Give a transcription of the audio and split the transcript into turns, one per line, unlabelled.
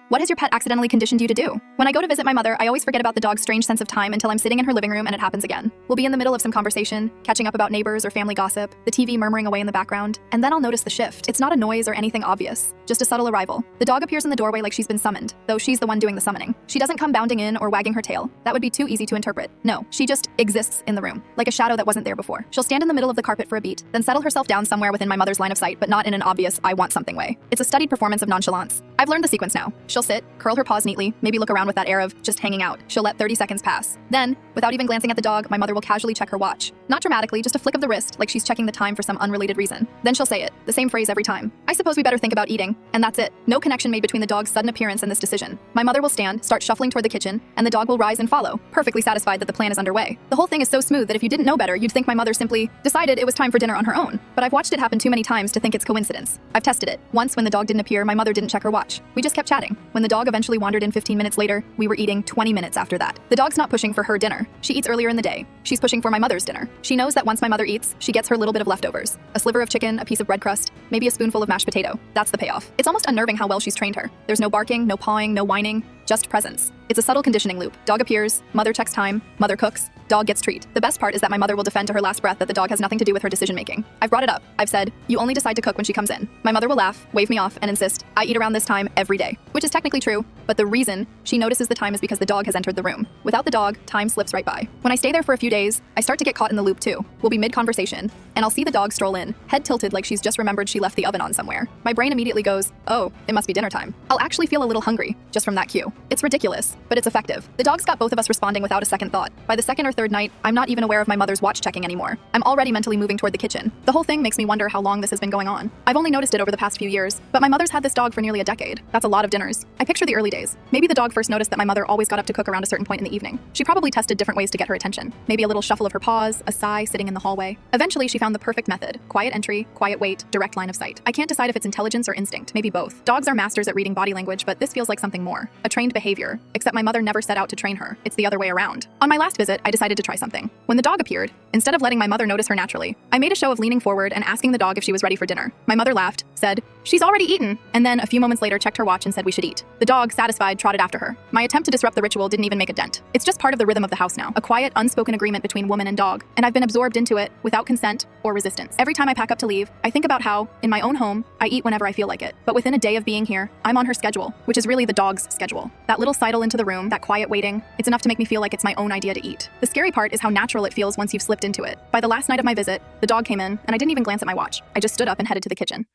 What has your pet accidentally conditioned you to do? When I go to visit my mother, I always forget about the dog's strange sense of time until I'm sitting in her living room and it happens again. We'll be in the middle of some conversation, catching up about neighbors or family gossip, the TV murmuring away in the background, and then I'll notice the shift. It's not a noise or anything obvious, just a subtle arrival. The dog appears in the doorway like she's been summoned, though she's the one doing the summoning. She doesn't come bounding in or wagging her tail. That would be too easy to interpret. No, she just exists in the room, like a shadow that wasn't there before. She'll stand in the middle of the carpet for a beat, then settle herself down somewhere within my mother's line of sight, but not in an obvious I want something way. It's a studied performance of nonchalance. I've learned the sequence now. She'll sit, curl her paws neatly, maybe look around with that air of just hanging out. She'll let 30 seconds pass. Then, without even glancing at the dog, my mother will casually check her watch. Not dramatically, just a flick of the wrist, like she's checking the time for some unrelated reason. Then she'll say it, the same phrase every time. I suppose we better think about eating, and that's it. No connection made between the dog's sudden appearance and this decision. My mother will stand, start shuffling toward the kitchen, and the dog will rise and follow, perfectly satisfied that the plan is underway. The whole thing is so smooth that if you didn't know better, you'd think my mother simply decided it was time for dinner on her own. But I've watched it happen too many times to think it's coincidence. I've tested it. Once, when the dog didn't appear, my mother didn't check her watch. We just kept chatting. When the dog eventually wandered in 15 minutes later, we were eating 20 minutes after that. The dog's not pushing for her dinner. She eats earlier in the day. She's pushing for my mother's dinner. She knows that once my mother eats, she gets her little bit of leftovers. A sliver of chicken, a piece of bread crust, maybe a spoonful of mashed potato. That's the payoff. It's almost unnerving how well she's trained her. There's no barking, no pawing, no whining, just presence. It's a subtle conditioning loop. Dog appears, mother checks time, mother cooks, dog gets treat. The best part is that my mother will defend to her last breath that the dog has nothing to do with her decision-making. I've brought it up. I've said, you only decide to cook when she comes in. My mother will laugh, wave me off, and insist, I eat around this time every day. Which is technically true, but the reason she notices the time is because the dog has entered the room. Without the dog, time slips right by. When I stay there for a few days, I start to get caught in the loop too. We'll be mid-conversation, and I'll see the dog stroll in, head tilted like she's just remembered she left the oven on somewhere. My brain immediately goes, oh, it must be dinner time. I'll actually feel a little hungry, just from that cue. It's ridiculous, but it's effective. The dog's got both of us responding without a second thought. By the second or third night, I'm not even aware of my mother's watch checking anymore. I'm already mentally moving toward the kitchen. The whole thing makes me wonder how long this has been going on. I've only noticed it over the past few years, but my mother's had this dog for nearly a decade. That's a lot of dinners. I picture the early days. Maybe the dog first noticed that my mother always got up to cook around a certain point in the evening. She probably tested different ways to get her attention. Maybe a little shuffle of her paws, a sigh sitting in the hallway. Eventually, she found the perfect method. Quiet entry, quiet wait, direct line of sight. I can't decide if it's intelligence or instinct, maybe both. Dogs are masters at reading body language, but this feels like something more. A trained behavior, except my mother never set out to train her. It's the other way around. On my last visit, I decided to try something. When the dog appeared, instead of letting my mother notice her naturally, I made a show of leaning forward and asking the dog if she was ready for dinner. My mother laughed, said, she's already eaten, and then a few moments later checked her watch and said we should eat. The dog, satisfied, trotted after her. My attempt to disrupt the ritual didn't even make a dent. It's just part of the rhythm of the house now, a quiet, unspoken agreement between woman and dog, and I've been absorbed into it without consent or resistance. Every time I pack up to leave, I think about how, in my own home, I eat whenever I feel like it. But within a day of being here, I'm on her schedule, which is really the dog's schedule. That little sidle into the room, that quiet waiting, it's enough to make me feel like it's my own idea to eat. The scary part is how natural it feels once you've slipped into it. By the last night of my visit, the dog came in, and I didn't even glance at my watch. I just stood up and headed to the kitchen.